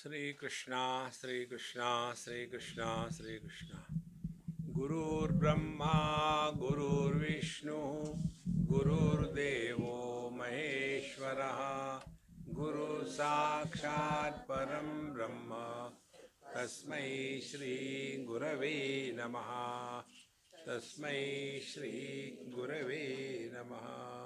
Sri Krishna, Sri Krishna, Sri Krishna, Sri Krishna. Gurur Brahma, Gurur Vishnu, Gurur Devo Maheshwaraha, Guru Sakshat Param Brahma, Tasmai Shri Gurave Namaha, Tasmai Shri Gurave Namaha.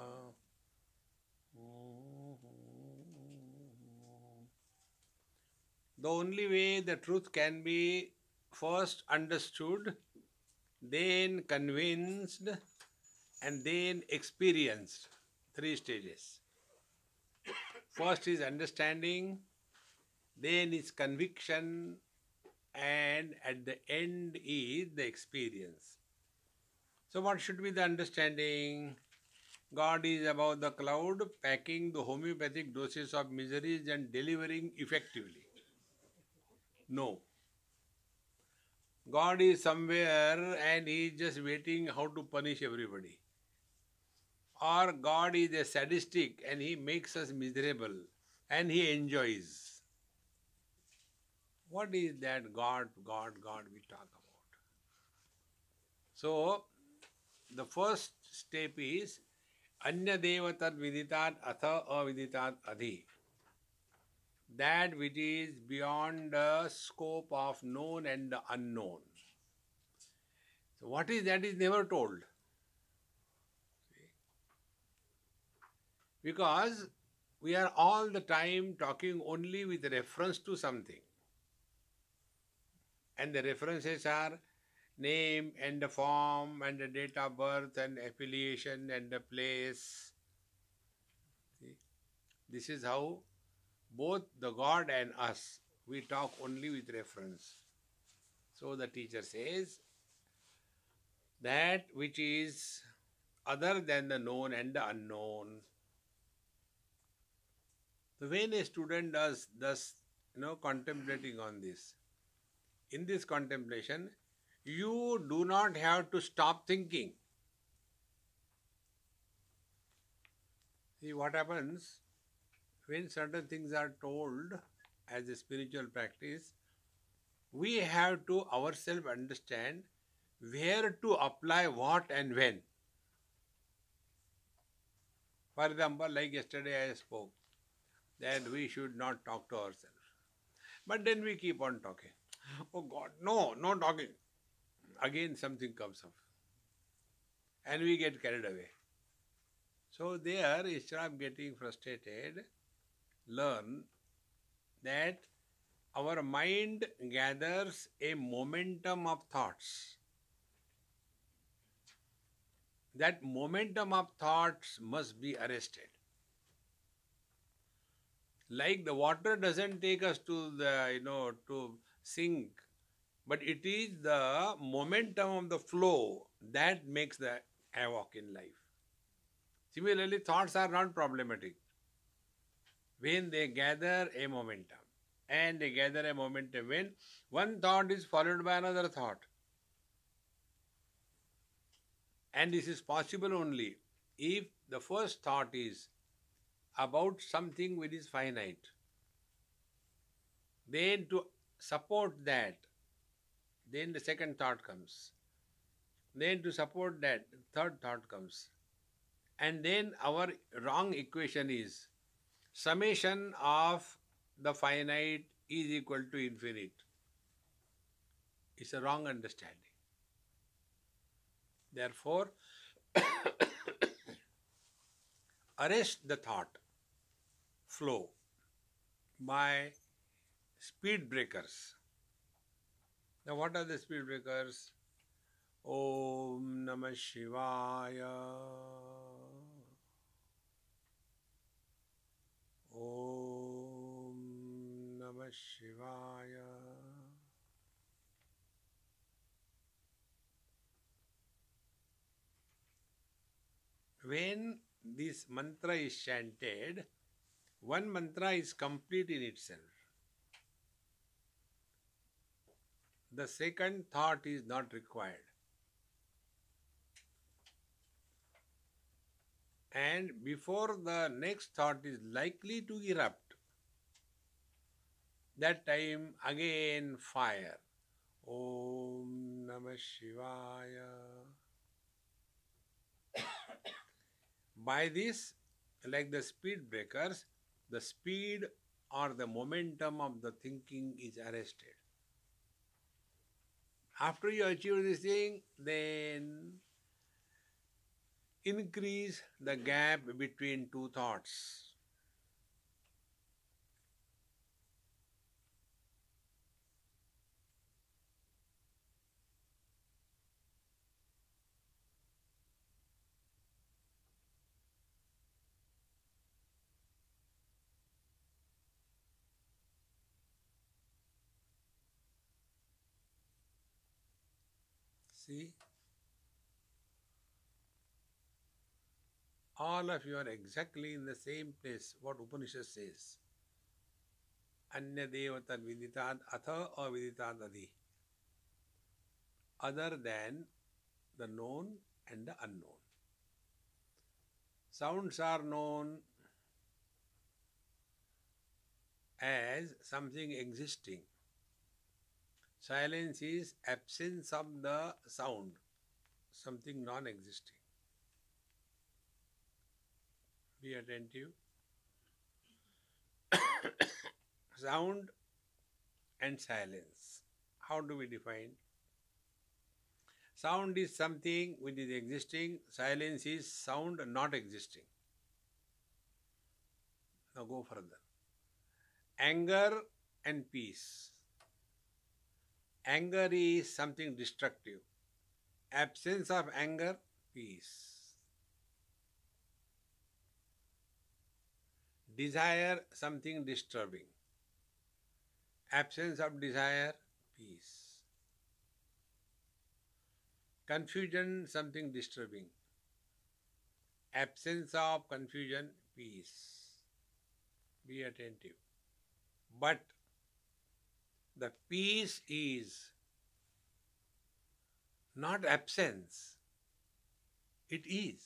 The only way the truth can be first understood, then convinced, and then experienced. Three stages. First is understanding, then is conviction, and at the end is the experience. So, what should be the understanding? God is above the cloud, packing the homeopathic doses of miseries and delivering effectively. No. God is somewhere and He is just waiting how to punish everybody. Or God is a sadistic and He makes us miserable and He enjoys. What is that God we talk about? So, the first step is Anya Devatat Viditat Atha Aviditat Adhi. That which is beyond the scope of known and the unknown. So, what is that is never told. Because we are all the time talking only with reference to something. And the references are name and the form and the date of birth and affiliation and the place. See? This is how both the God and us, we talk only with reference. So the teacher says that which is other than the known and the unknown. So when a student does thus, contemplating on this, in this contemplation, you do not have to stop thinking. See what happens when certain things are told as a spiritual practice, we have to ourselves understand where to apply what and when. For example, like yesterday I spoke that we should not talk to ourselves. But then we keep on talking. Oh God, no talking. Again something comes up. And we get carried away. So there, instead of getting frustrated, learn that our mind gathers a momentum of thoughts. That momentum of thoughts must be arrested. Like the water doesn't take us to the, to sink, but it is the momentum of the flow that makes the havoc in life. Similarly, thoughts are not problematic when they gather a momentum. And they gather a momentum when one thought is followed by another thought. And this is possible only if the first thought is about something which is finite. Then to support that, then the second thought comes. Then to support that, third thought comes. And then our wrong equation is summation of the finite is equal to infinite. It's a wrong understanding. Therefore, arrest the thought flow by speed breakers. Now, what are the speed breakers? Om Namah Shivaya. Om Namah Shivaya. When this mantra is chanted, one mantra is complete in itself. The second thought is not required. And before the next thought is likely to erupt, That time again fire. Om Namah Shivaya. By this, like the speed breakers, the speed or the momentum of the thinking is arrested. After you achieve this thing, then increase the gap between two thoughts. See, all of you are exactly in the same place, what Upanishad says. Anya devata viditad atha aviditad adi. Other than the known and the unknown. Sounds are known as something existing. Silence is absence of the sound, something non-existing. Be attentive. Sound and silence. How do we define? Sound is something which is existing. Silence is sound not existing. Now go further. Anger and peace. Anger is something destructive. Absence of anger, peace. Desire, something disturbing. Absence of desire, peace. Confusion, something disturbing. Absence of confusion, peace. Be attentive. But the peace is not absence. It is.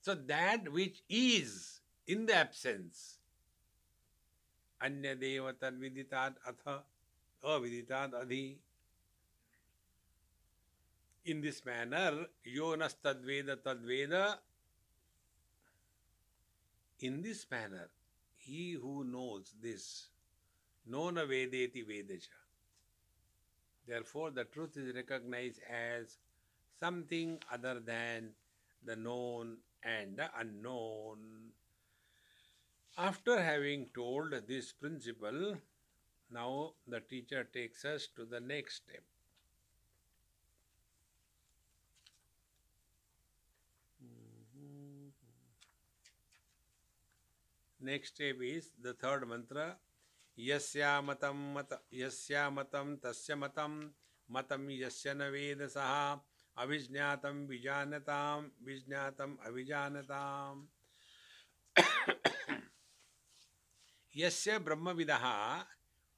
So that which is in the absence, anya devatad viditad atha aviditad adhi. In this manner, yonas tadveda tadveda. In this manner, he who knows this, nona vedeti vedacha. Therefore, the truth is recognized as something other than the known and the unknown. After having told this principle, now the teacher takes us to the next step. Next step is the third mantra. Yasya matam tasya matam yasya na vedasaha avijñatam vijñatam avijanatam. Yasya brahmavidaha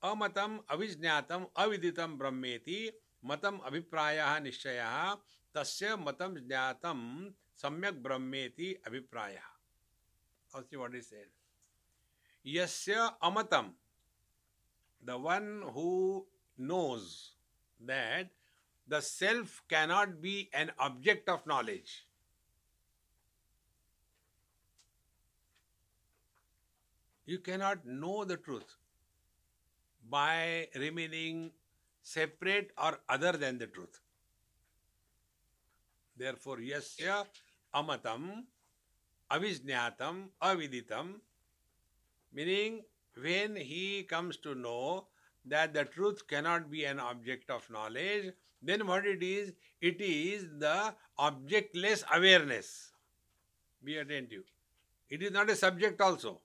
amatam avijñatam aviditam brahmeti matam abhiprayaha nishchayaha tasya matam jñatam samyak brahmeti abhiprayaha. I'll see what is said. Yasya amatam, the one who knows that the self cannot be an object of knowledge. You cannot know the truth by remaining separate or other than the truth. Therefore, yasya amatam avijñatam aviditam, meaning when he comes to know that the truth cannot be an object of knowledge, then what it is the objectless awareness. Be attentive. It is not a subject also.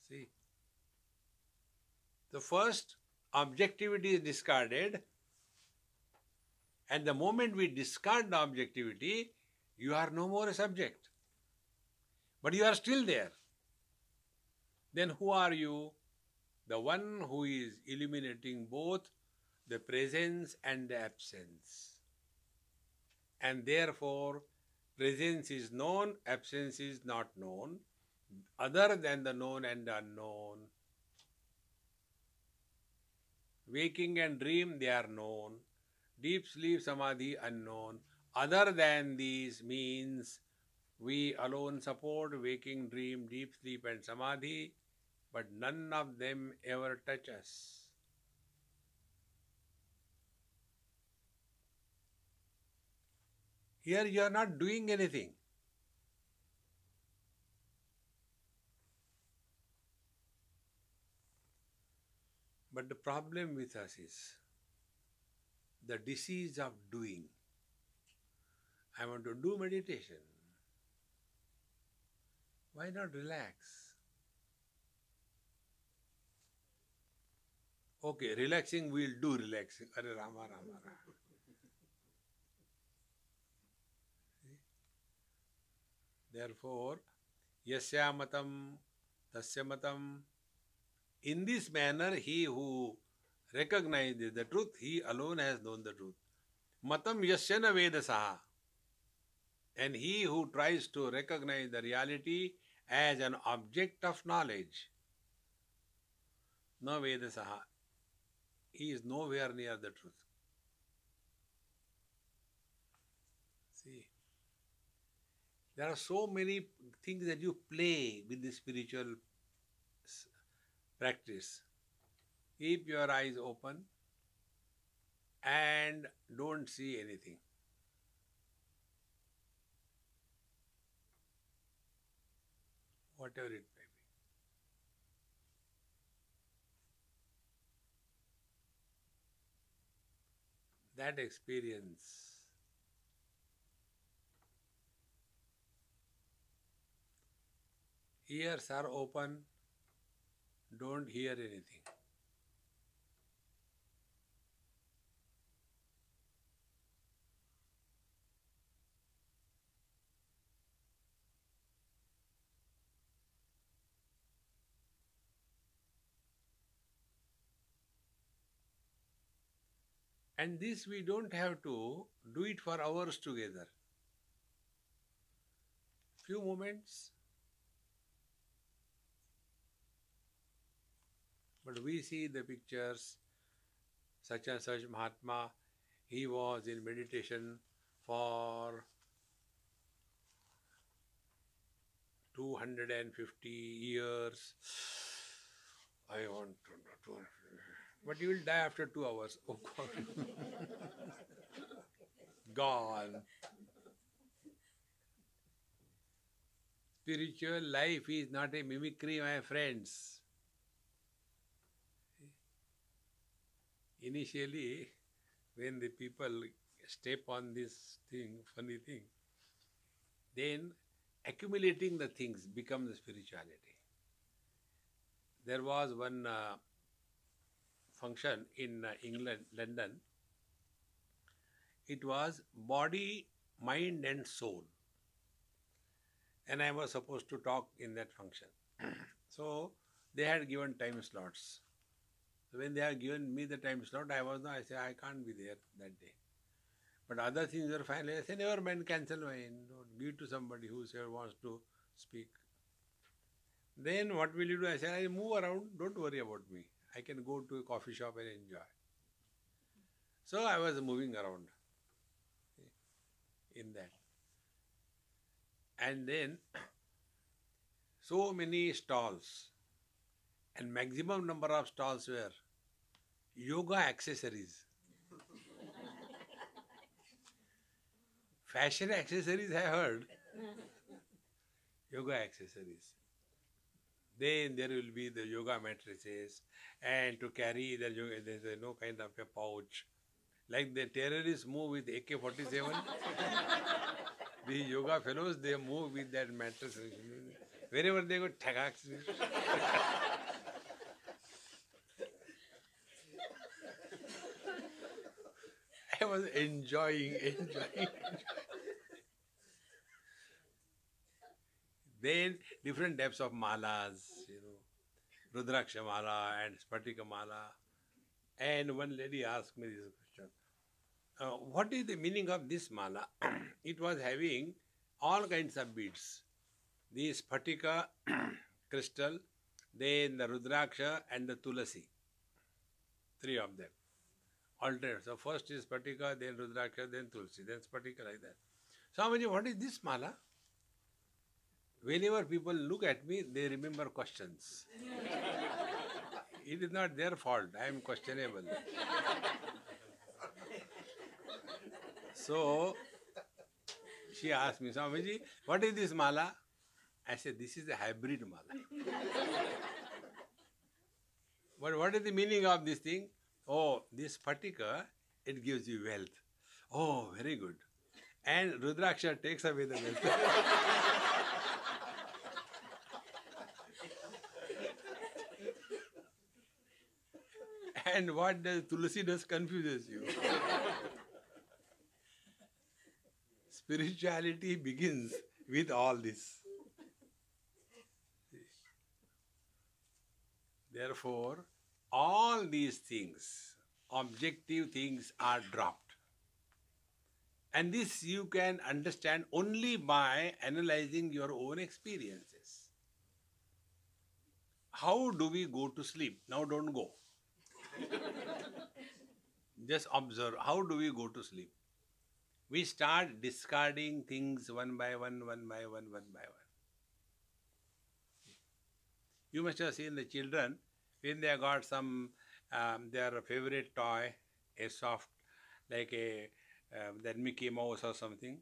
See, the first objectivity is discarded, and the moment we discard the objectivity, you are no more a subject. But you are still there. Then who are you? The one who is illuminating both the presence and the absence. And therefore, presence is known, absence is not known. other than the known and the unknown. Waking and dream, they are known. Deep sleep, samadhi, unknown. Other than these means we alone support waking, dream, deep sleep, and samadhi, but none of them ever touch us. Here you are not doing anything. But the problem with us is the disease of doing. I want to do meditation. Why not relax? Okay, relaxing, we'll do relaxing. Are Rama, Rama, Rama. Therefore, yasya matam, tasya matam. In this manner, he who recognizes the truth, he alone has known the truth. Matam yasya na vedasaha. And he who tries to recognize the reality as an object of knowledge, na vedasaha, he is nowhere near the truth. See, there are so many things that you play with the spiritual practice. Keep your eyes open and don't see anything. Whatever it may be. That experience ears are open, don't hear anything. And this we don't have to do it for hours together. Few moments. But we see the pictures, such and such Mahatma, he was in meditation for 250 years. I want to, but you will die after 2 hours. Oh God. Gone. Spiritual life is not a mimicry, my friends. Initially, when the people step on this thing, funny thing, then accumulating the things becomes spirituality. There was one function in England, London. It was body, mind and soul. And I was supposed to talk in that function. So they had given time slots. So when they had given me the time slot, I said, I can't be there that day. But other things were fine. I said, never mind, cancel mine. Give it to somebody who wants to speak. Then what will you do? I said, I move around, don't worry about me. I can go to a coffee shop and enjoy. So I was moving around in that. And then so many stalls, and maximum number of stalls were yoga accessories. Fashion accessories I heard. Yoga accessories. Then there will be the yoga mattresses, and to carry the yoga, there's no kind of a pouch. Like the terrorists move with AK-47, the yoga fellows, they move with that mattress. Wherever they go, tagaks. I was enjoying. Then different types of malas, Rudraksha mala and Spatika mala. And one lady asked me this question. What is the meaning of this mala? It was having all kinds of beads. the Sphatika crystal, then the Rudraksha and the Tulasi. Three of them. Alternate. So first is Spatika, then Rudraksha, then Tulsi, then Spatika, like that. Swamiji, what is this mala? Whenever people look at me, they remember questions. It is not their fault. I am questionable. So she asked me, Swamiji, what is this mala? I said, this is a hybrid mala. But what is the meaning of this thing? Oh, this Spatika, it gives you wealth. Oh, very good. And Rudraksha takes away the wealth. And what does Tulsi does confuses you. Spirituality begins with all this. Therefore, all these things, objective things, are dropped. And this you can understand only by analyzing your own experiences. How do we go to sleep? Now don't go. Just observe, how do we go to sleep? We start discarding things one by one, one by one, one by one. You must have seen the children, when they got some, their favorite toy, a soft, like a that Mickey Mouse or something,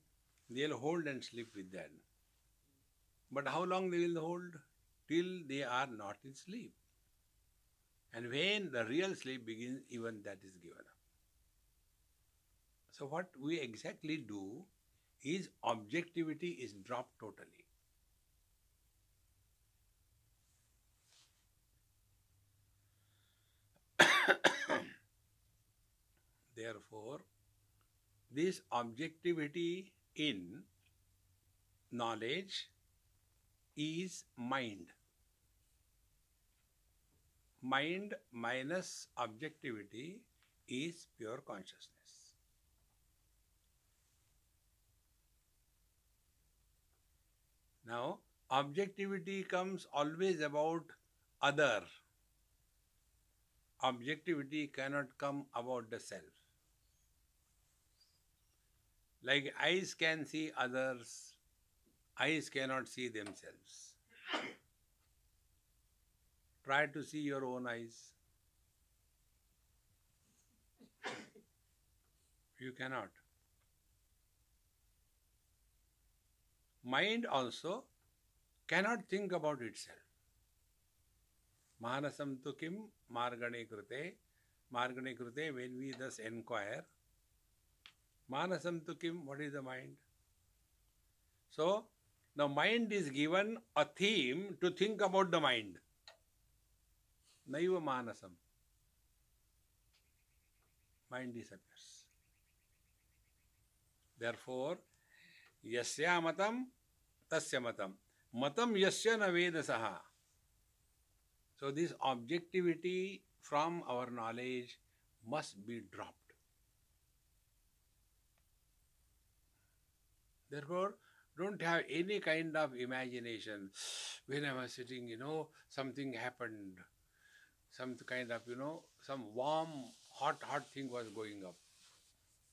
they'll hold and sleep with that. But how long they will hold? Till they are not in sleep. And when the real sleep begins, even that is given up. So what we exactly do is objectivity is dropped totally. Therefore, this objectivity in knowledge is mind. Mind minus objectivity is pure consciousness. Now, objectivity comes always about other. Objectivity cannot come about the self. Like eyes can see others, eyes cannot see themselves. Try to see your own eyes. You cannot. Mind also cannot think about itself. Manasam tu kim margane krute. Margane krute, when we thus inquire, Manasam tu kim, what is the mind? So, the mind is given a theme to think about the mind. Naiva Manasam. Mind disappears. Therefore, yasya matam, tasya matam. Matam yasya na vedasaha. So, this objectivity from our knowledge must be dropped. Therefore, don't have any kind of imagination. When I was sitting, something happened. Some kind of, some warm, hot thing was going up.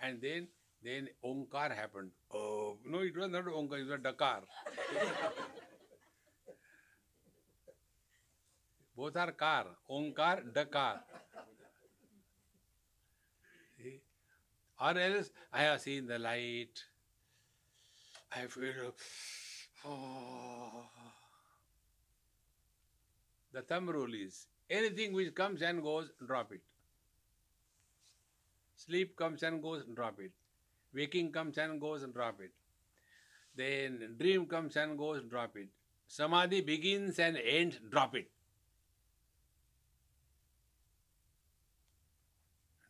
And then Omkar happened. Oh, no, it was not Omkar, it was Dakar. Both are car. Omkar, Dakar. Or else, I have seen the light. I feel, The thumb rule is, anything which comes and goes, drop it. Sleep comes and goes, drop it. Waking comes and goes, drop it. Then dream comes and goes, drop it. Samadhi begins and ends, drop it.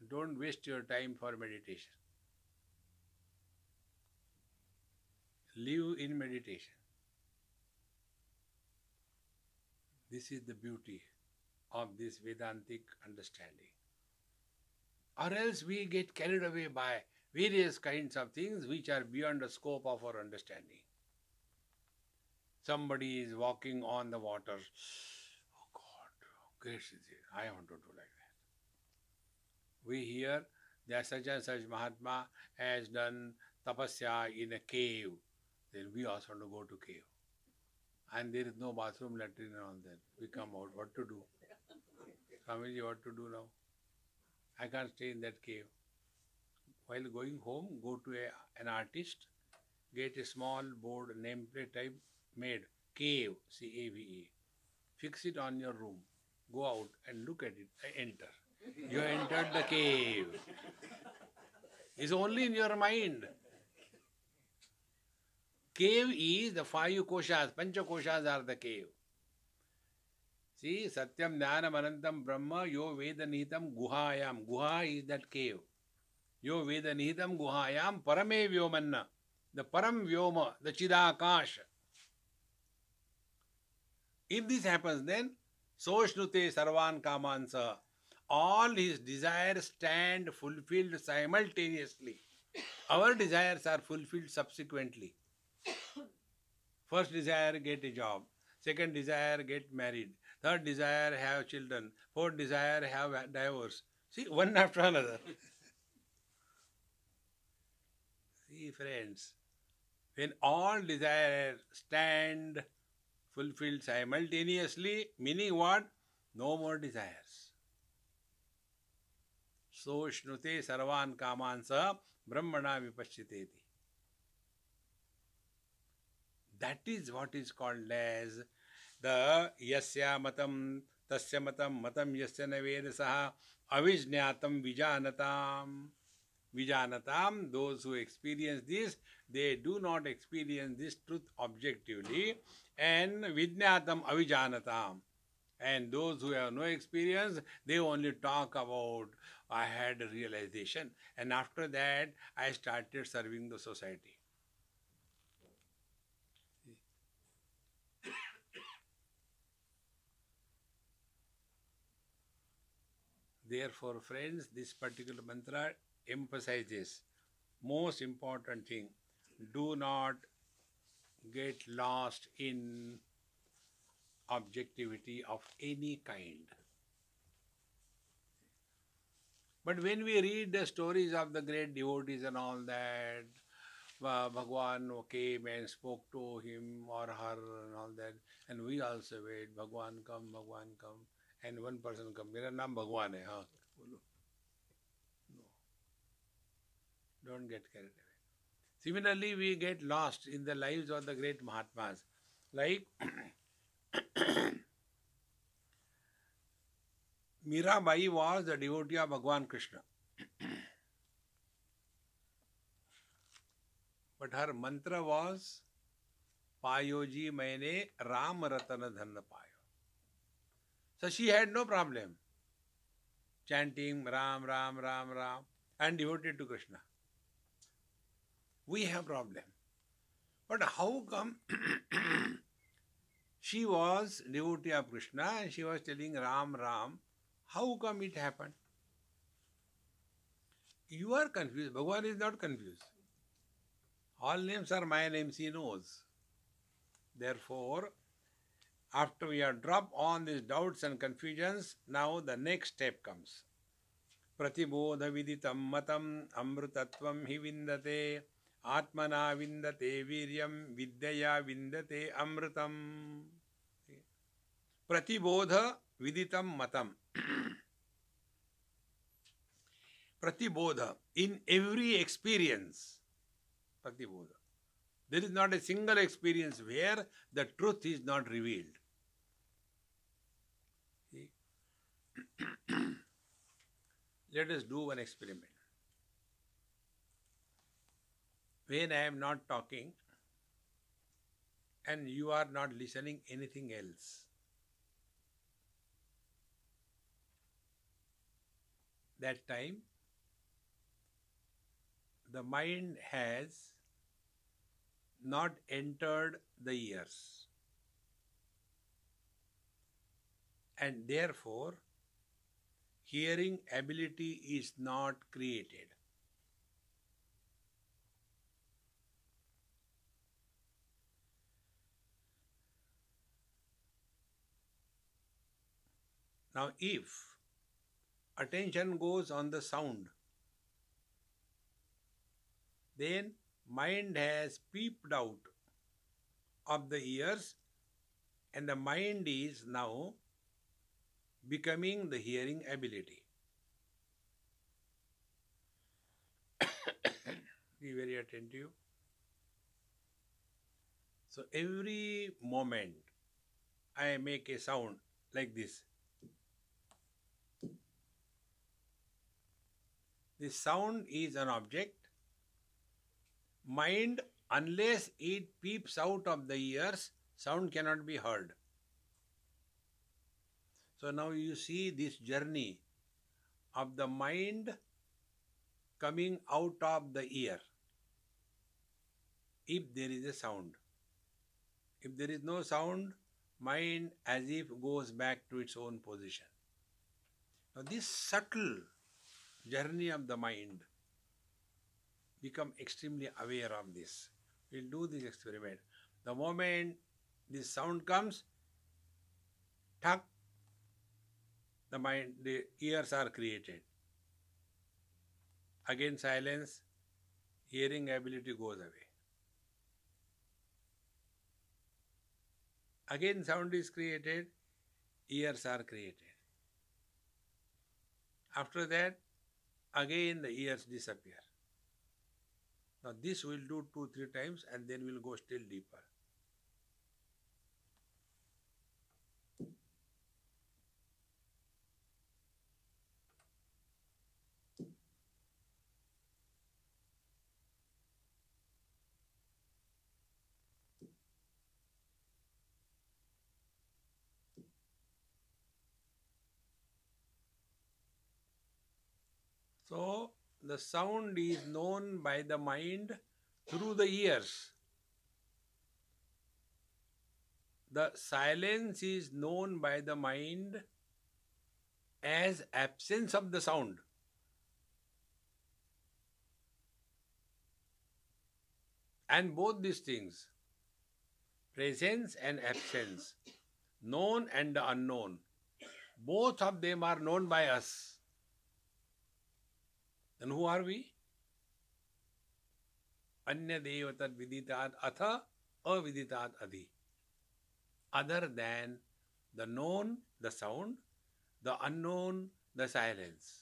Don't waste your time for meditation. Live in meditation. This is the beauty of this Vedantic understanding. Or else we get carried away by various kinds of things which are beyond the scope of our understanding. Somebody is walking on the water. Oh God, how great is it? I want to do like that. We hear that such and such Mahatma has done tapasya in a cave. Then we also want to go to cave. And there is no bathroom, latrine and all that. We come out. What to do? Swamiji, what to do now? I can't stay in that cave. While going home, go to an artist, get a small board, nameplate type made, cave, C-A-V-E. Fix it on your room. Go out and look at it. Enter. You entered the cave. It's only in your mind. Cave is the 5 koshas, pancha koshas are the cave. See, Satyam Jnanam Anantam Brahma Yo Vedanitam Guhayam. Guha is that cave. Yo Vedanitam Guhayam Parame Vyomanna. The Param Vyoma, the Chidakash. If this happens, then Soshnute Sarvan Kamansa. All his desires stand fulfilled simultaneously. Our desires are fulfilled subsequently. First desire, get a job. Second desire, get married. Third desire, have children. Fourth desire, have a divorce. See, one after another. See, friends, when all desires stand fulfilled simultaneously, meaning what? No more desires. So shnute sarvan kamansa brahmana vipashyateti. That is what is called as the yasya matam tasya matam matam yasya navedasaha avijñatam vijanatam. Vijanatam, those who experience this, they do not experience this truth objectively. And vijñatam avijanatam. And those who have no experience, they only talk about, I had a realization. And after that, I started serving the society. Therefore, friends, this particular mantra emphasizes most important thing. Do not get lost in objectivity of any kind. But when we read the stories of the great devotees and all that, Bhagwan came and spoke to him or her and all that, and we also wait, Bhagwan come, and one person come, Mera naam Bhagwan hai, haan. No. Don't get carried away. Similarly, we get lost in the lives of the great Mahatmas. Like Mirabai was the devotee of Bhagwan Krishna. But her mantra was Payoji maine Ram Ratana Dhanna Payo. So she had no problem chanting Ram, Ram, Ram, Ram and devoted to Krishna. We have problem. But how come she was devotee of Krishna and she was telling Ram, Ram? How come it happened? You are confused. Bhagavan is not confused. All names are my names, he knows. Therefore, after we have dropped on these doubts and confusions, now the next step comes. Pratibodha viditam matam amrutatvam hi vindate atmana vindate viryam vidyaya vindate amrutam. Pratibodha viditam matam. Pratibodha, in every experience, Pratibodha. There is not a single experience where the truth is not revealed. See? Let us do one experiment. When I am not talking and you are not listening anything else, that time the mind has not entered the ears, and therefore hearing ability is not created. Now, if attention goes on the sound, then mind has peeped out of the ears and the mind is now becoming the hearing ability. Be very attentive. So every moment I make a sound like this. This sound is an object. Mind, unless it peeps out of the ears, sound cannot be heard. So now you see this journey of the mind coming out of the ear. If there is a sound. If there is no sound, mind as if goes back to its own position. Now this subtle journey of the mind, become extremely aware of this. We'll do this experiment. The moment this sound comes, tuck, the ears are created. Again silence, hearing ability goes away. Again sound is created, ears are created. After that, again the ears disappear. Now this we'll do 2-3 times and then we'll go still deeper. So the sound is known by the mind through the ears. The silence is known by the mind as absence of the sound. And both these things, presence and absence, known and the unknown, both of them are known by us. Then who are we? Anya devatat viditat atha aviditat adhi. Other than the known, the sound, the unknown, the silence.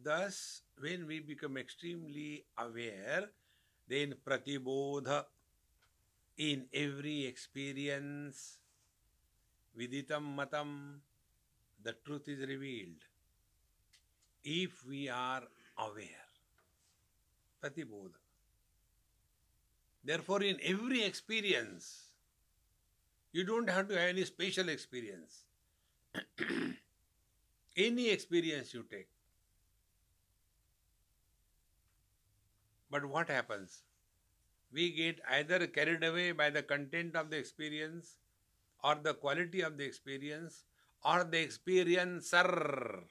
Thus, when we become extremely aware, then pratibodha, in every experience, viditam matam, the truth is revealed. If we are aware, pratibodha. Therefore, in every experience, you don't have to have any special experience. Any experience you take. But what happens? We get either carried away by the content of the experience, or the quality of the experience, or the experiencer.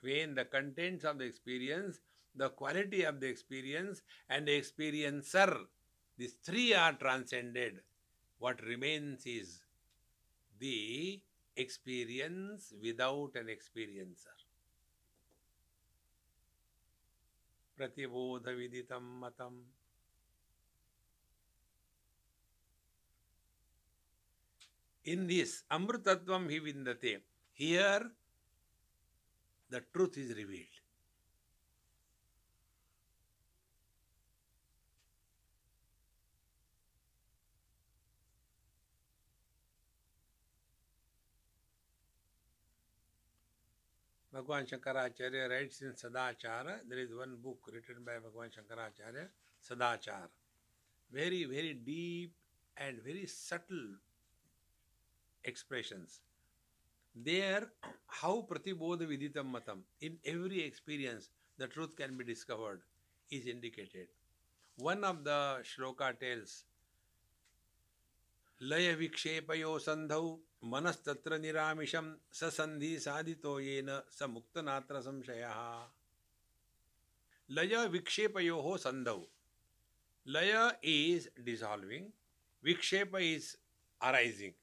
When the contents of the experience, the quality of the experience, and the experiencer, these three are transcended, what remains is the experience without an experiencer. Pratibodha viditam matam. In this, amrtatvam hi vindate. Here, the truth is revealed. Bhagavan Shankaracharya writes in Sadachara. There is one book written by Bhagavan Shankaracharya, Sadachara. Very, very deep and very subtle expressions. There, how pratibodha viditam matam, in every experience, the truth can be discovered, is indicated. One of the shloka tells, Laya vikshepayo sandhau manastatra niramisham sasandhi sadhito yena samuktanatra samshayaha. Laya vikshepayoho sandau. Laya is dissolving, vikshepa is arising.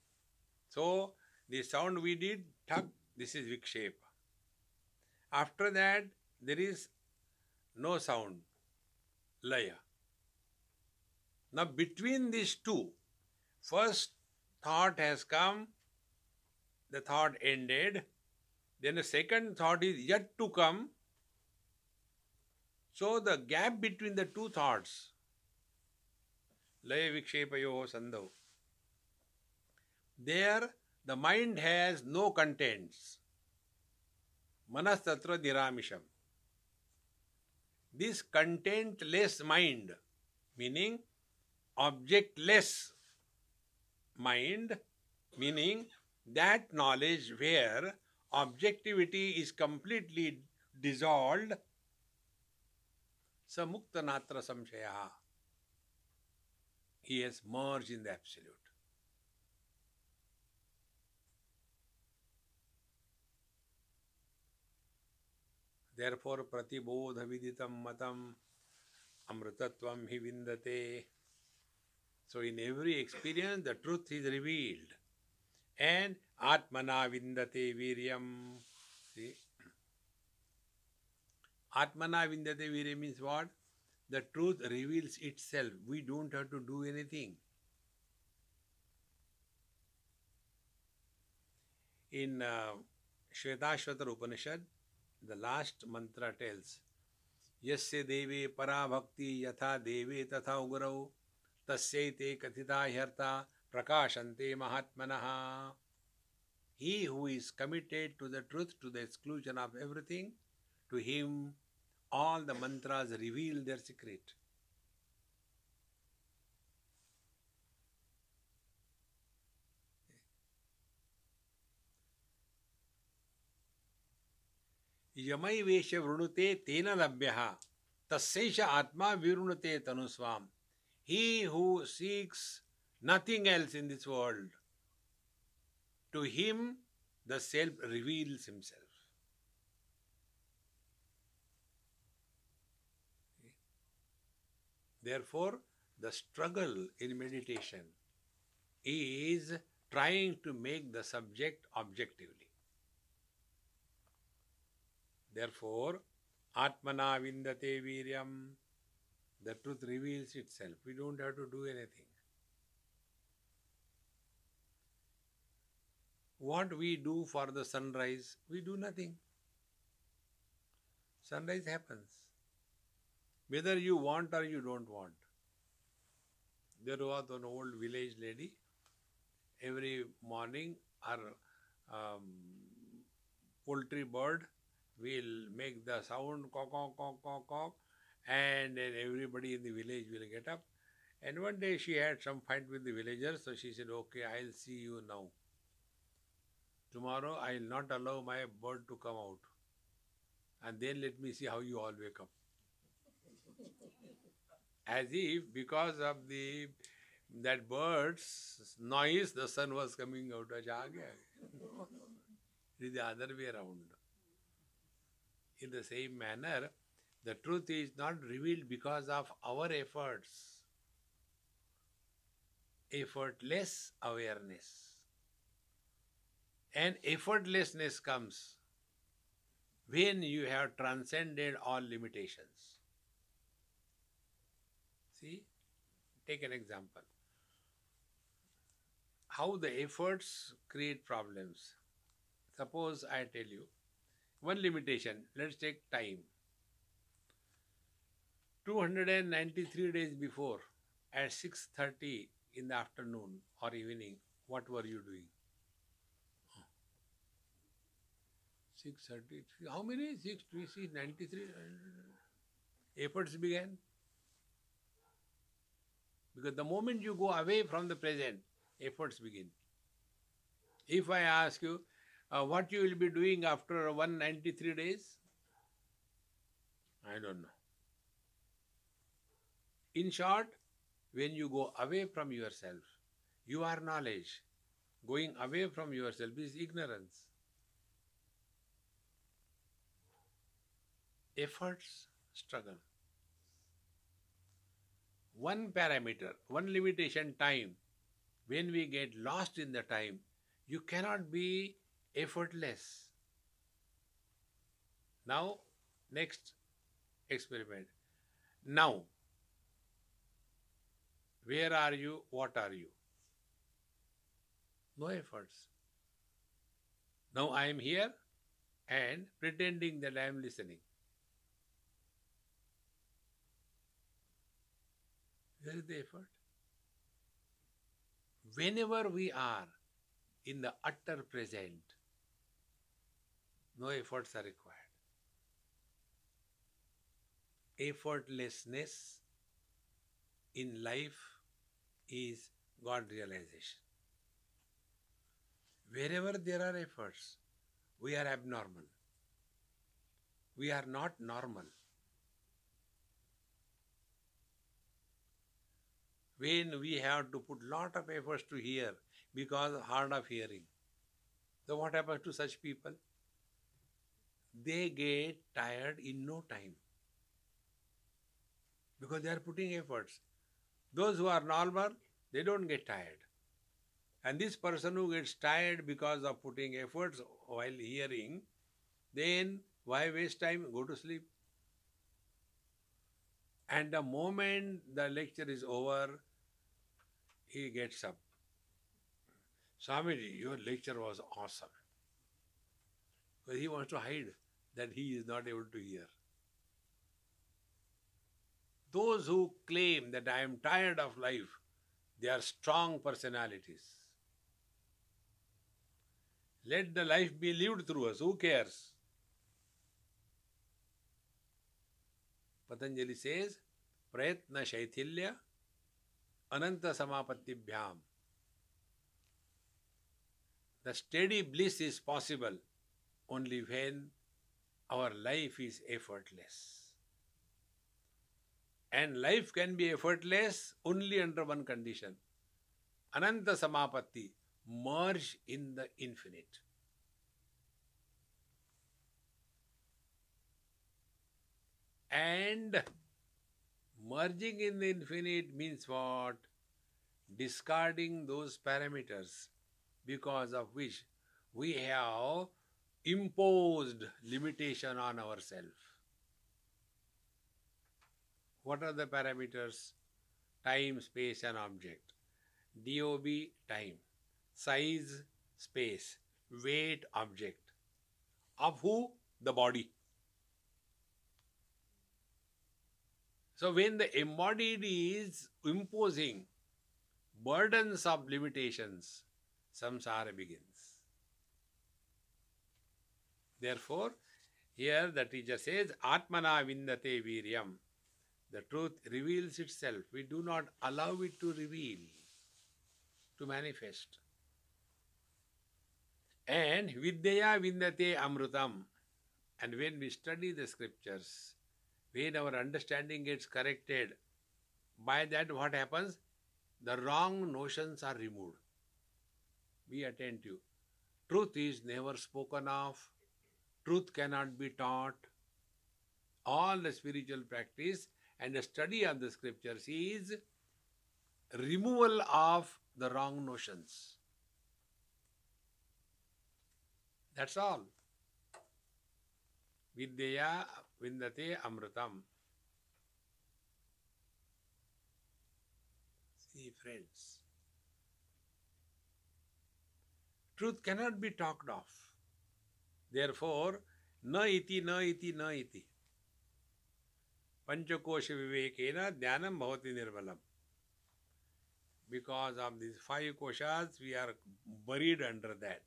So the sound we did, thak, this is vikshepa. After that, there is no sound, laya. Now between these two, first thought has come, the thought ended, then the second thought is yet to come. So the gap between the two thoughts, laya vikshepayoho sandau, there the mind has no contents. Manas tatra niramisham. This contentless mind, meaning objectless mind, meaning that knowledge where objectivity is completely dissolved, samukta natra samshaya. He has merged in the absolute. Therefore, pratibodha viditam matam amritatvam hi vindate. So in every experience, the truth is revealed. And atmana vindate viryam. See? Atmana vindate viryam means what? The truth reveals itself. We don't have to do anything. In Shvetashvatar Upanishad, the last mantra tells, Yasya deve para bhakti yatha deve tatha ugrau tasyaite kathita hyarta prakashante mahatmanaha. He who is committed to the truth to the exclusion of everything, to him all the mantras reveal their secret. Yamai vesha vrunute tena labhyaha tasyaisha atma virunute tanusvam. He who seeks nothing else in this world, to him the self reveals himself. Therefore, the struggle in meditation is trying to make the subject objectively. Therefore, Atmana vindate viryam, the truth reveals itself. We don't have to do anything. What we do for the sunrise, we do nothing. Sunrise happens. Whether you want or you don't want. There was an old village lady. Every morning, our poultry bird will make the sound cock, cock, cock, cock, cock, and then everybody in the village will get up. And one day she had some fight with the villagers, so she said, okay, I'll see you now. Tomorrow I will not allow my bird to come out. And then let me see how you all wake up. As if because of that bird's noise, the sun was coming out. It is the other way around. In the same manner, the truth is not revealed because of our efforts. Effortless awareness. And effortlessness comes when you have transcended all limitations. See, take an example. How the efforts create problems. Suppose I tell you, one limitation, let's take time. 293 days before, at 6:30 in the afternoon or evening, what were you doing? 6:30. How many? 93. Efforts began. Because the moment you go away from the present, efforts begin. If I ask you, what you will be doing after 193 days? I don't know. In short, when you go away from yourself, you are knowledge. Going away from yourself is ignorance. Efforts struggle. One parameter, one limitation, time. When we get lost in the time, you cannot be effortless. Now, next experiment. Now, where are you? What are you? No efforts. Now I am here and pretending that I am listening. Where is the effort? Whenever we are in the utter present, no efforts are required. Effortlessness in life is God realization. Wherever there are efforts, we are abnormal. We are not normal. When we have to put lot of efforts to hear because hard of hearing, so what happens to such people? They get tired in no time because they are putting efforts. Those who are normal, they don't get tired. And this person who gets tired because of putting efforts while hearing, then why waste time? Go to sleep. And the moment the lecture is over, he gets up. Swamiji, your lecture was awesome. Because he wants to hide that he is not able to hear. Those who claim that I am tired of life, they are strong personalities. Let the life be lived through us. Who cares? Patanjali says, Prayatna Shaithilya Ananta Samapatibhyam. The steady bliss is possible only when our life is effortless. And life can be effortless only under one condition. Ananta Samapatti, merge in the infinite. And merging in the infinite means what? Discarding those parameters because of which we have imposed limitation on ourselves. What are the parameters? Time, space and object. DOB, time. Size, space. Weight, object. Of who? The body. So when the embodied is imposing burdens of limitations, samsara begins. Therefore, here the teacher says, Atmana vindate viryam. The truth reveals itself. We do not allow it to reveal, to manifest. And Vidyaya vindate amrutam. And when we study the scriptures, when our understanding gets corrected, by that what happens? The wrong notions are removed. Be attentive. Truth is never spoken of. Truth cannot be taught. All the spiritual practice and the study of the scriptures is removal of the wrong notions. That's all. Vidyaya vindate amrutam. See, friends, truth cannot be talked of. Therefore, na iti, na iti, na iti. Panchakosha vivekena dhyanam bhavati nirmalam. Because of these 5 koshas, we are buried under that.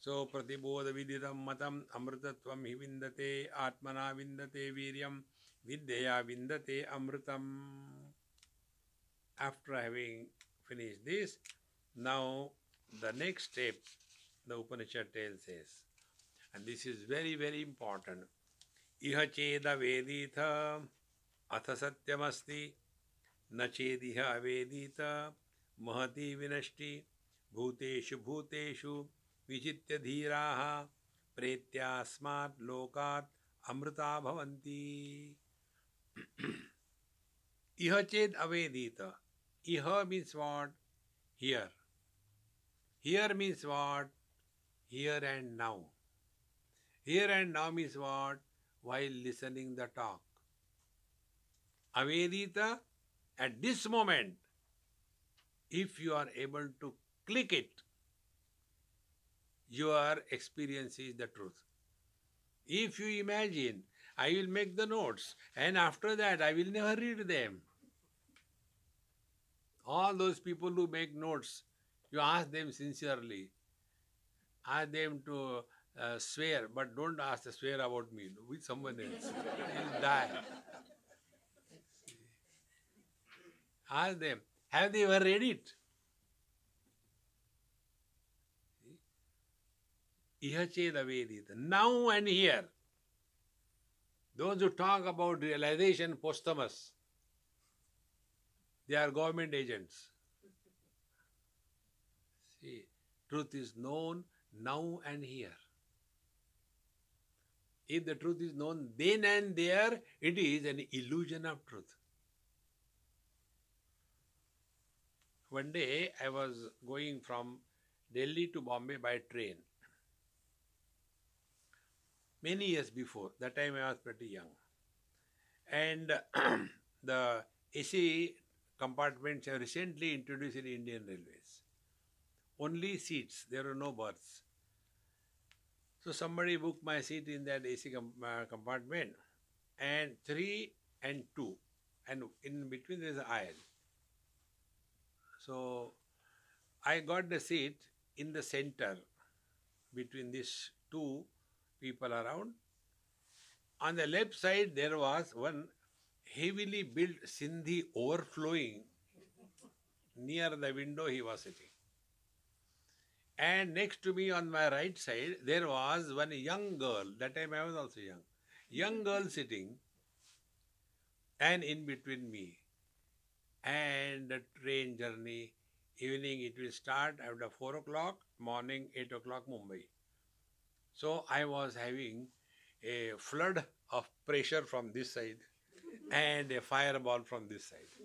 So, pratibodha viditam matam amrutatvam hi vindate atmana vindate viryam vidyaya vindate amrutam. After having finished this, now the next step the Upanishad tells us, and this is very, very important. Iha cheda veditha atha satyamasti na chediha avedita mahati vinashti bhuteshu bhuteshu vichitya dhiraha pretyasmat lokat amrita bhavanti. Iha ched avedita. Iha means what? Here. Here means what? Here and now. Here and now means what? While listening the talk. Avedita, at this moment, if you are able to click it, your experience is the truth. If you imagine, I will make the notes and after that I will never read them. All those people who make notes, you ask them sincerely, ask them to swear, but don't ask to swear about me, with someone else. You'll die. Ask them, have they ever read it? Iha cheda vedita. Now and here. Those who talk about realization posthumous, they are government agents. See, truth is known now and here. If the truth is known then and there, it is an illusion of truth. One day I was going from Delhi to Bombay by train. Many years before, that time I was pretty young. And the AC compartments have recently introduced in Indian Railways. Only seats, there were no berths. So somebody booked my seat in that AC compartment, and 3 and 2, and in between there is an aisle. So I got the seat in the center between these two people around. On the left side there was one heavily built Sindhi overflowing. Near the window he was sitting. And next to me on my right side there was one young girl. That time I was also young. Young girl sitting, and in between me. And the train journey, evening it will start after 4 o'clock, morning 8 o'clock Mumbai. So I was having a flood of pressure from this side and a fireball from this side.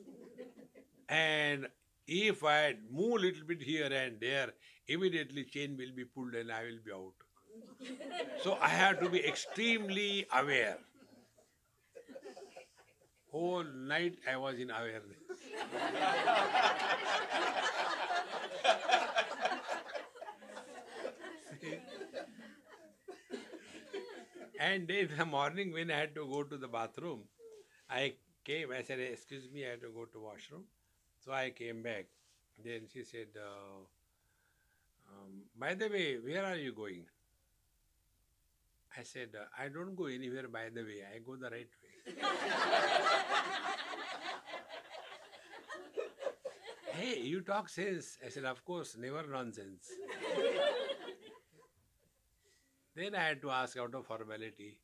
And if I move a little bit here and there, immediately chain will be pulled and I will be out. So I have to be extremely aware. Whole night I was in awareness. And then in the morning when I had to go to the bathroom, I came, I said, excuse me, I had to go to washroom. So I came back. Then she said, by the way, where are you going? I said, I don't go anywhere by the way, I go the right way. Hey, you talk sense. I said, of course, never nonsense. Then I had to ask out of formality,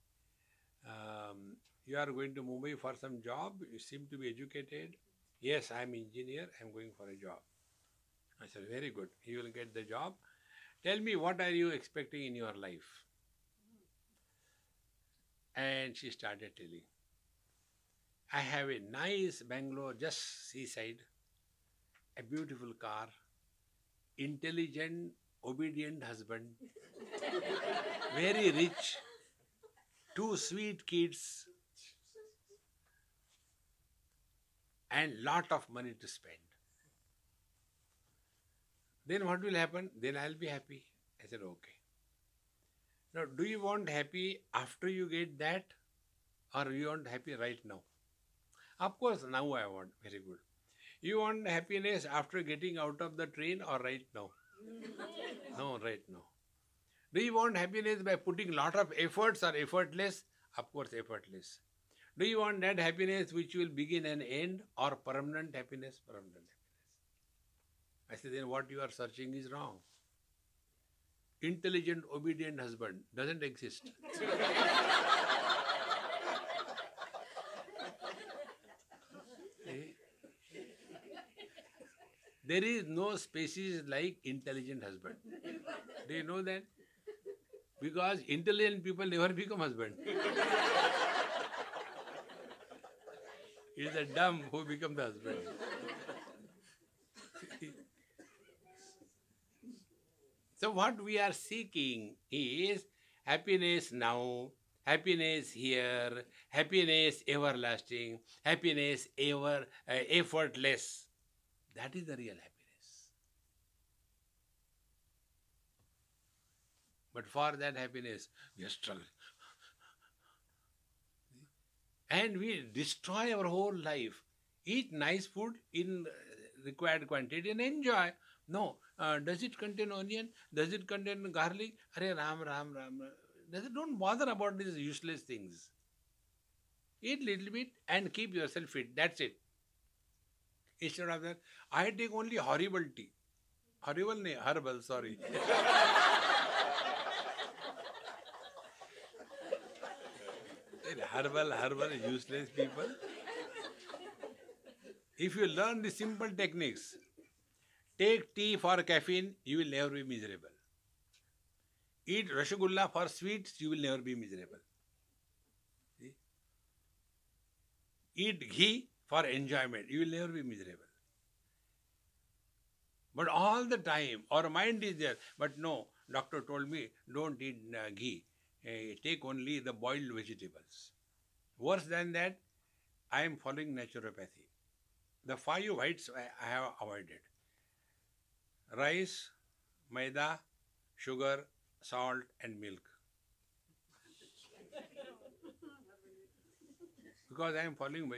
you are going to Mumbai for some job? You seem to be educated. Yes, I am engineer, I am going for a job. I said, very good, you will get the job. Tell me, what are you expecting in your life? And she started telling. I have a nice Bangalore, just seaside, a beautiful car, intelligent, obedient husband, very rich, 2 sweet kids, and lot of money to spend. Then what will happen? Then I'll be happy. I said, okay. Now, do you want happy after you get that, or you want happy right now? Of course, now I want. Very good. You want happiness after getting out of the train or right now? No, right now. Do you want happiness by putting lot of efforts or effortless? Of course, effortless. Do you want that happiness which will begin and end, or permanent happiness? Permanent happiness. I said, then what you are searching is wrong. Intelligent, obedient husband doesn't exist. There is no species like intelligent husband. Do you know that? Because intelligent people never become husband. It is the dumb who become the husband. So what we are seeking is happiness now, happiness here, happiness everlasting, happiness ever effortless. That is the real happiness. But for that happiness, we struggle. And we destroy our whole life. Eat nice food in required quantity and enjoy. No, does it contain onion? Does it contain garlic? Arey Ram, Ram, Ram. Don't bother about these useless things. Eat little bit and keep yourself fit. That's it. Instead of that, I take only horrible tea. Horrible, nahi, herbal, sorry. Herbal, useless people. If you learn the simple techniques, take tea for caffeine, you will never be miserable. Eat rasgulla for sweets, you will never be miserable. See? Eat ghee for enjoyment, you will never be miserable. But all the time, our mind is there. But no, doctor told me, don't eat ghee. Take only the boiled vegetables. Worse than that, I am following naturopathy. The 5 whites I have avoided. Rice, maida, sugar, salt and milk. Because I am following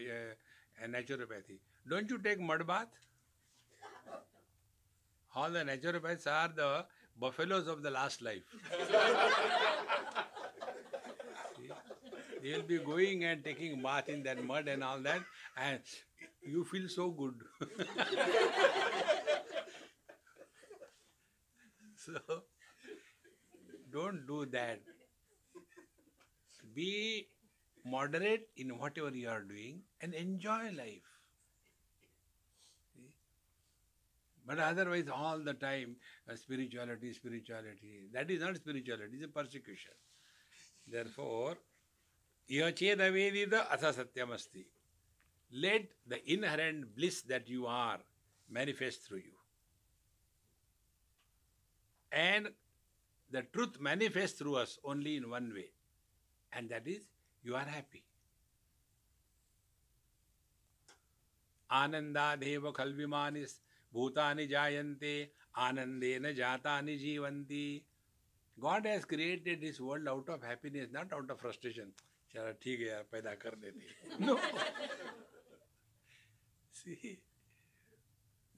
naturopathy. Don't you take mud bath? All the naturopaths are the buffaloes of the last life. They will be going and taking bath in that mud and all that, and you feel so good. So, don't do that. Be moderate in whatever you are doing and enjoy life. See? But otherwise, all the time, spirituality, spirituality. That is not spirituality, it is a persecution. Therefore, Yacheda Vedita Asa Satyamasti. Let the inherent bliss that you are manifest through you. And the truth manifests through us only in one way. And that is, you are happy. Ananda deva khalvimanis bhutani jayante anandena jatani jivanti. God has created this world out of happiness, not out of frustration. Chala theek hai yaar, paida kar dete. No. See,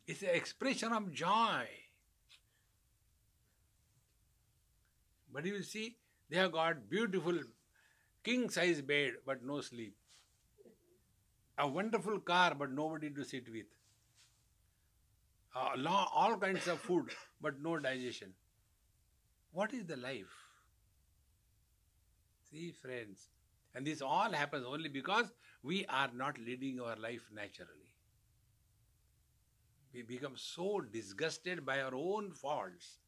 it's an expression of joy. But you see, they have got beautiful king-size bed, but no sleep. A wonderful car, but nobody to sit with. All kinds of food, but no digestion. What is the life? See, friends, and this all happens only because we are not leading our life naturally. We become so disgusted by our own faults.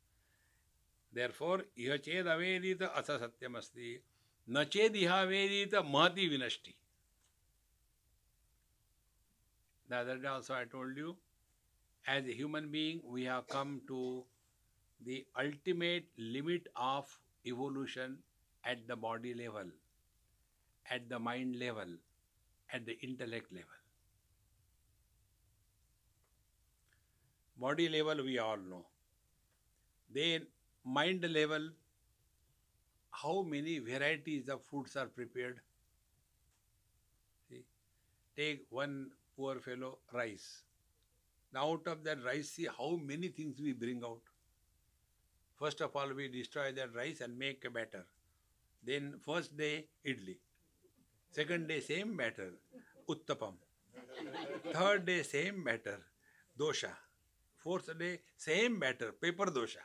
Therefore, iha ched avedita asa satyamasti, na ched iha avedita mahati vinashti. The other day also I told you, as a human being, we have come to the ultimate limit of evolution at the body level, at the mind level, at the intellect level. Body level we all know. Then mind level, how many varieties of foods are prepared? See, take one poor fellow, rice. Now out of that rice, see how many things we bring out. First of all, we destroy that rice and make a batter. Then first day, idli. Second day, same batter, uttapam. Third day, same batter, dosha. Fourth day, same batter, paper dosha.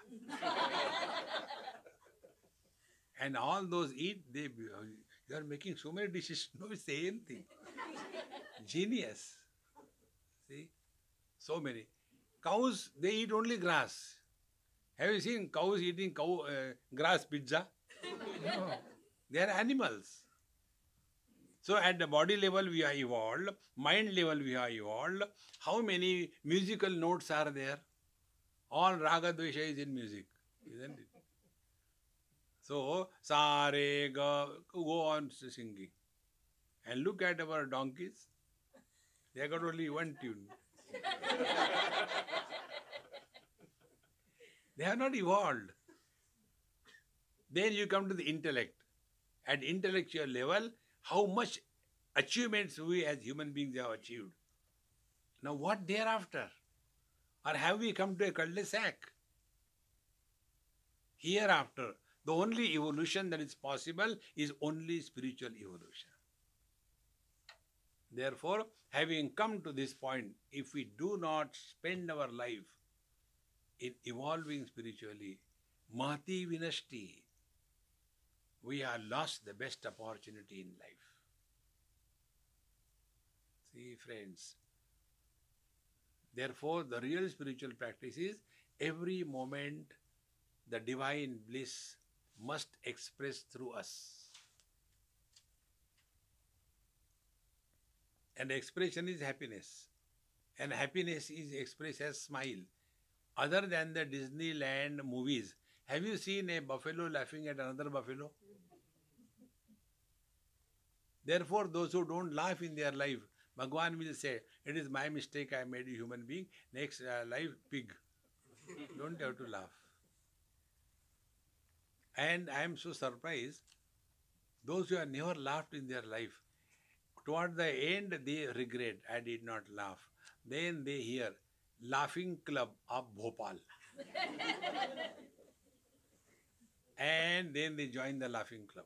And all those eat, you are making so many dishes. No, same thing. Genius. See? So many. Cows, they eat only grass. Have you seen cows eating grass pizza? No. They are animals. So at the body level we are evolved, mind level we are evolved. How many musical notes are there? All raga dvesha is in music, isn't it? So sa re ga, go on singing. And look at our donkeys. They got only one tune. They have not evolved. Then you come to the intellect. At intellectual level, how much achievements we as human beings have achieved. Now what thereafter? Or have we come to a cul-de-sac? Hereafter, the only evolution that is possible is only spiritual evolution. Therefore, having come to this point, if we do not spend our life in evolving spiritually, mahati vinashti, we have lost the best opportunity in life. See, friends. Therefore, the real spiritual practice is every moment the divine bliss must express through us. And expression is happiness. And happiness is expressed as smile. Other than the Disneyland movies, have you seen a buffalo laughing at another buffalo? Therefore, those who don't laugh in their life, Bhagwan will say, it is my mistake, I made you human being. Next life, pig. Don't have to laugh. And I am so surprised, those who have never laughed in their life, toward the end they regret, I did not laugh. Then they hear, Laughing Club of Bhopal. And then they join the Laughing Club.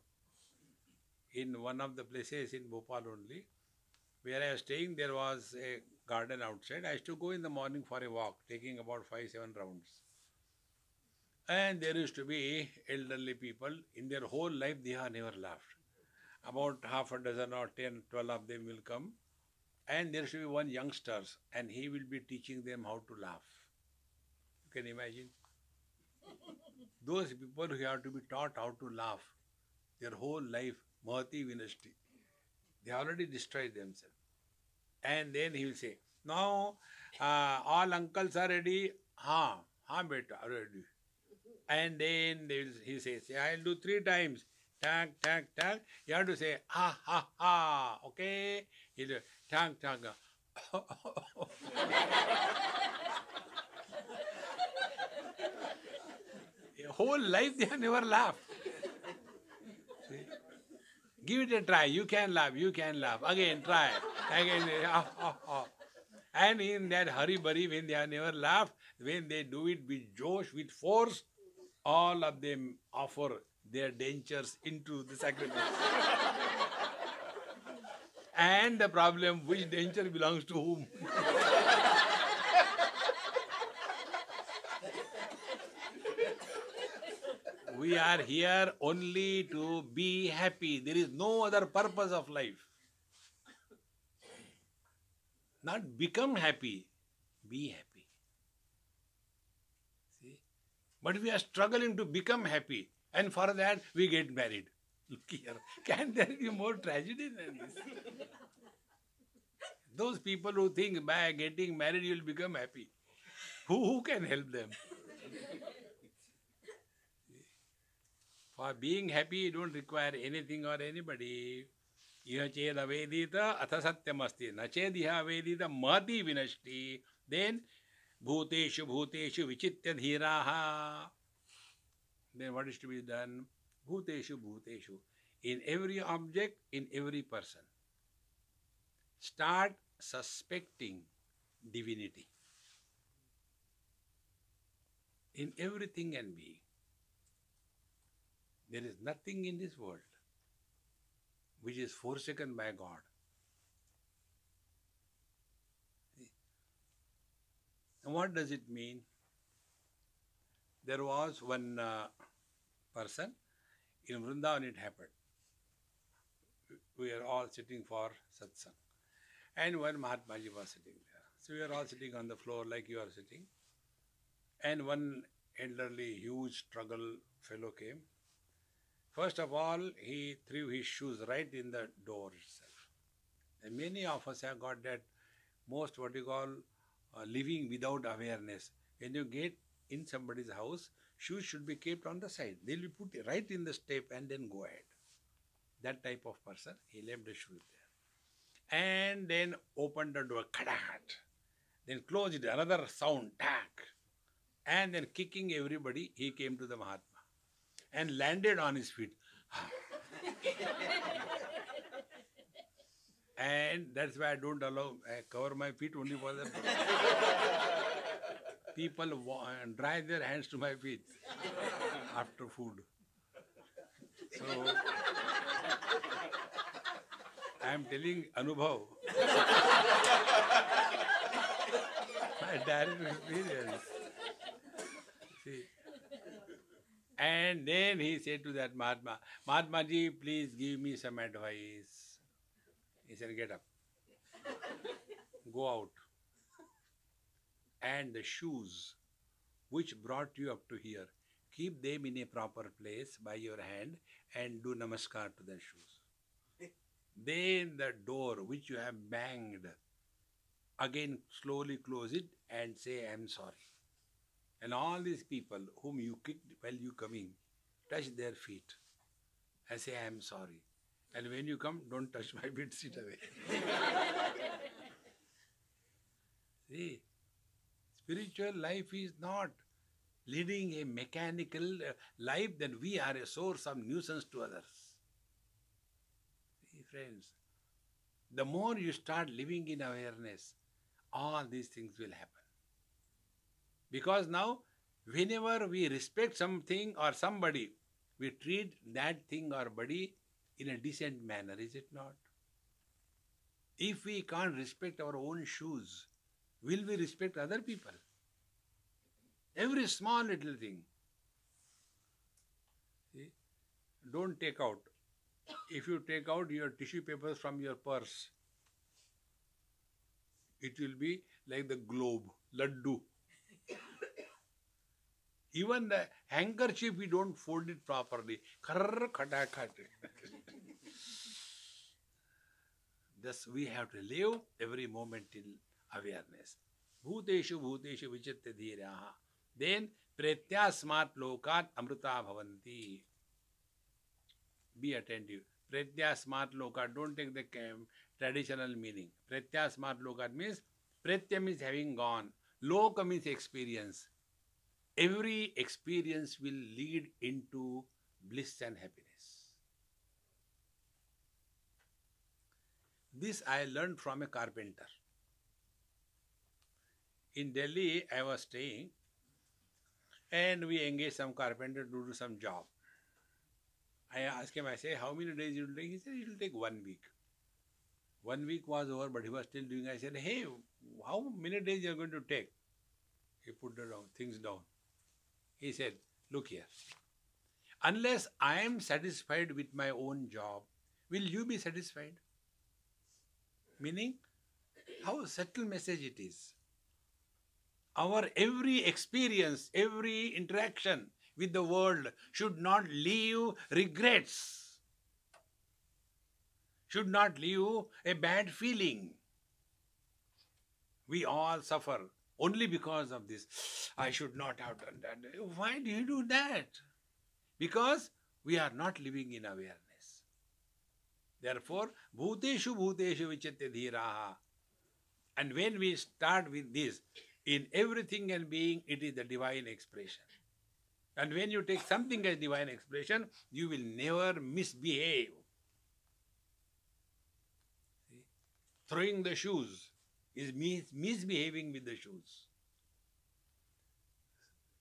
In one of the places in Bhopal only, where I was staying, there was a garden outside. I used to go in the morning for a walk, taking about 5-7 rounds. And there used to be elderly people. In their whole life, they have never laughed. About half a dozen or 10, 12 of them will come. And there should be one youngster, and he will be teaching them how to laugh. You can imagine. Those people who have to be taught how to laugh, their whole life, mahati vinashti, they already destroyed themselves. And then he will say, now all uncles are ready. Ha, beta, ready. And then he says, I'll do 3 times. Tag, tag, tag. You have to say, ha, ha, ha. Okay? He'll do, tag, tag. Whole life they have never laughed. See? Give it a try. You can laugh. You can laugh. Again, try. Again, And in that hurry-burry, when they have never laughed, when they do it with josh, with force, all of them offer their dentures into the sacrifice. And the problem, which denture belongs to whom? We are here only to be happy. There is no other purpose of life. Not become happy, be happy. See? But we are struggling to become happy. And for that, we get married. Look here. Can there be more tragedy than this? Those people who think by getting married you will become happy. Who can help them? For being happy, you don't require anything or anybody. Iha ched avedita atha satyamasti. Na ched iha avedita mahati vinashti. Then bhuteshu bhuteshu vichitya dhiraha. Then what is to be done? Bhuteshu bhuteshu. In every object, in every person. Start suspecting divinity. In everything and being. There is nothing in this world which is forsaken by God. And what does it mean? There was one person, in Vrindavan it happened. We are all sitting for satsang. And one Mahatmaji was sitting there. So we are all sitting on the floor like you are sitting. And one elderly, huge struggle fellow came. First of all, he threw his shoes right in the door itself. And many of us have got that most what you call living without awareness. When you get in somebody's house, shoes should be kept on the side. They'll be put right in the step and then go ahead. That type of person, he left the shoes there. And then opened the door, kadat. Then closed it, another sound, tack. And then kicking everybody, he came to the Mahatma and landed on his feet. And that's why I don't allow, I cover my feet only for the people dry their hands to my feet after food. So, I am telling Anubhav, my direct experience. See. And then he said to that Mahatma, Mahatma ji, please give me some advice. He said, get up. Go out. And the shoes which brought you up to here, keep them in a proper place by your hand and do namaskar to the shoes. Then the door which you have banged, again slowly close it and say, I am sorry. And all these people whom you kicked while you coming, touch their feet and say, I am sorry. And when you come, don't touch my feet, sit away. See, spiritual life is not leading a mechanical life, then we are a source of nuisance to others. See, friends, the more you start living in awareness, all these things will happen. Because now, whenever we respect something or somebody, we treat that thing or body in a decent manner, is it not? If we can't respect our own shoes, will we respect other people? Every small little thing. See? Don't take out. If you take out your tissue papers from your purse, it will be like the globe, laddu. Even the handkerchief, we don't fold it properly. Thus, we have to live every moment in awareness. Bhuteshu bhuteshu vichitte dhiraha. Then, pratyasmat lokat amruta bhavanti. Be attentive. Pratyasmat lokat, don't take the traditional meaning. Pratyasmat lokat means, pratya means having gone. Loka means experience. Every experience will lead into bliss and happiness. This I learned from a carpenter. In Delhi, I was staying and we engaged some carpenter to do some job. I asked him, I said, how many days it will take? He said, it will take 1 week. 1 week was over, but he was still doing. I said, hey, how many days you are going to take? He put the things down. He said, look here, unless I am satisfied with my own job, will you be satisfied? Meaning, how subtle message it is. Our every experience, every interaction with the world should not leave regrets, should not leave a bad feeling. We all suffer. Only because of this, I should not have done that. Why do you do that? Because we are not living in awareness. Therefore, bhuteshu bhuteshu vichitte dhiraha. And when we start with this, in everything and being, it is the divine expression. And when you take something as divine expression, you will never misbehave. See? Throwing the shoes is misbehaving with the shoes.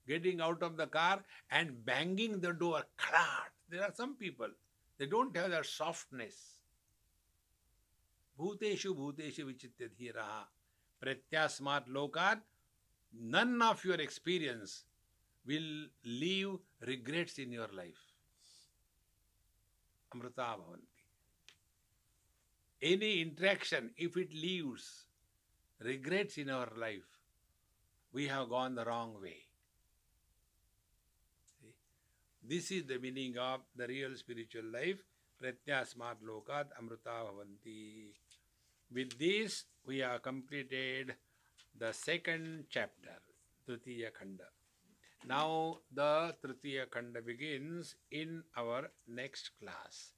Getting out of the car and banging the door. There are some people, they don't have that softness. Bhuteshu bhuteshu vichitte dhiraha. Pratyasmat lokat. None of your experience will leave regrets in your life. Amrita bhavanti. Any interaction, if it leaves regrets in our life, we have gone the wrong way. See? This is the meaning of the real spiritual life. Pratyasmat lokat amruta bhavanti. With this, we have completed the second chapter, Tritiya Khanda. Now, the Tritiya Khanda begins in our next class.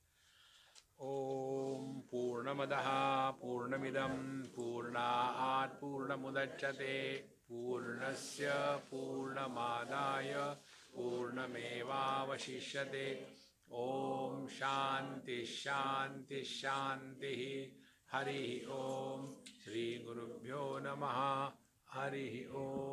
Om Purnamadaha Purnamidam Purnaat Purnamudachyate Purnasya Purnamadaya Purnamevavashishyate. Om Shanti Shanti Shanti. Hari Om. Shri Gurubhyo Namaha. Hari Om.